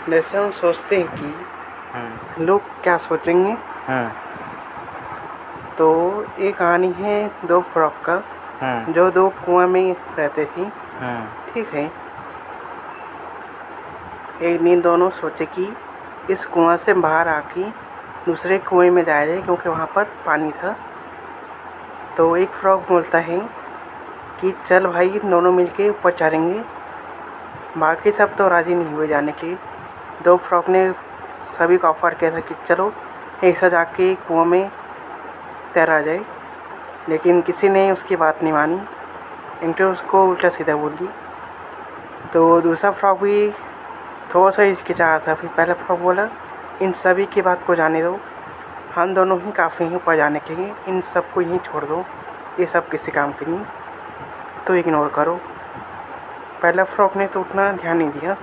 जैसे हम सोचते हैं कि लोग क्या सोचेंगे। तो एक कहानी है दो फ्रॉक का जो दो कुआं में रहते थे। ठीक है, एक दिन दोनों सोचे कि इस कुआं से बाहर आके दूसरे कुएं में जाया जाए क्योंकि वहाँ पर पानी था। तो एक फ्रॉक बोलता है कि चल भाई, दोनों मिलके ऊपर चढ़ेंगे। बाकी सब तो राज़ी नहीं हुए जाने के लिए। दो फ्रॉक ने सभी को ऑफर किया था कि चलो एक साथ जाके कुआं में तैरा जाए, लेकिन किसी ने उसकी बात नहीं मानी। इनके उसको उल्टा सीधा बोल दी। तो दूसरा फ्रॉक भी थोड़ा सा हिचकिचा था। फिर पहला फ्रॉक बोला, इन सभी की बात को जाने दो, हम दोनों ही काफ़ी हैं ऊपर जाने के लिए, इन सब को यहीं छोड़ दो, ये सब किसी काम के नहीं, तो इग्नोर करो। पहला फ्रॉक ने तो उतना ध्यान नहीं दिया।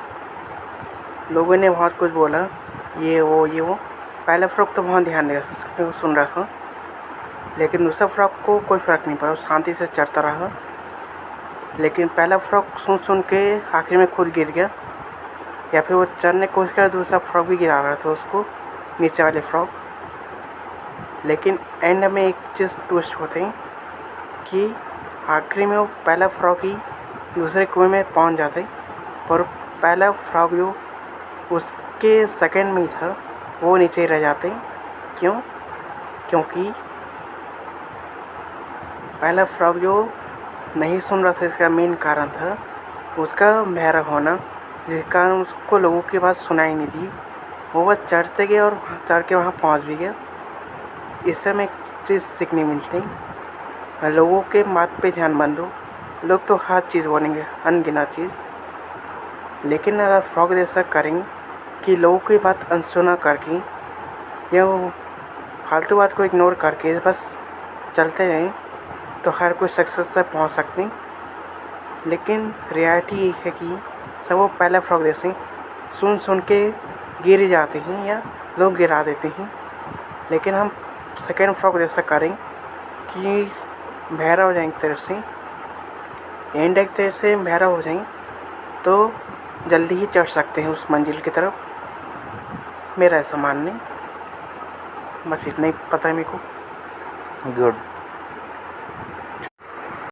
लोगों ने बहुत कुछ बोला, ये वो। पहला फ्रॉक तो बहुत ध्यान दिया, सुन रहा था। लेकिन दूसरा फ्रॉक को कोई फ़र्क नहीं पड़ा, शांति से चढ़ता रहा। लेकिन पहला फ्रॉक सुन के आखिर में खुद गिर गया, या फिर वो चढ़ने की कोशिश कर, दूसरा फ्रॉक भी गिरा रहा था उसको, नीचे वाले फ्रॉक। लेकिन एंड में एक चीज़ ट्विस्ट होते हैं कि आखिरी में वो पहला फ्रॉक ही दूसरे कुएं में पहुंच जाते, पर पहला फ्रॉक जो उसके सेकंड में ही था वो नीचे ही रह जाते। क्यों? क्योंकि पहला फ्रॉक जो नहीं सुन रहा था, इसका मेन कारण था उसका बहरा होना, जिस कारण उसको लोगों की बात सुनाई नहीं दी। वो बस चढ़ते गए और चढ़ के वहाँ पहुँच भी गया। इससे हमें एक चीज़ सीखने मिलती है, लोगों के बात पे ध्यान मत दो। लोग तो हर चीज़ बोलेंगे, अनगिनत चीज़। लेकिन अगर फ्रॉक जैसा करेंगे कि लोगों की बात अनसुना करके या वो फालतू बात को इग्नोर करके बस चलते रहें, तो हर कोई सक्सेस तक पहुँच सकते हैं। लेकिन रियलिटी ये है कि सब वो पहला फ्रॉक जैसे सुन के गिर जाते हैं या लोग गिरा देते हैं। लेकिन हम सेकेंड फ्रॉक जैसा करें कि बहरा हो जाएंगे, एक तरह से एंड एक तरह से बहरा हो जाएंगे, तो जल्दी ही चढ़ सकते हैं उस मंजिल की तरफ। मेरा ऐसा मानना है। बस इतना ही पता है मेरे को। गुड।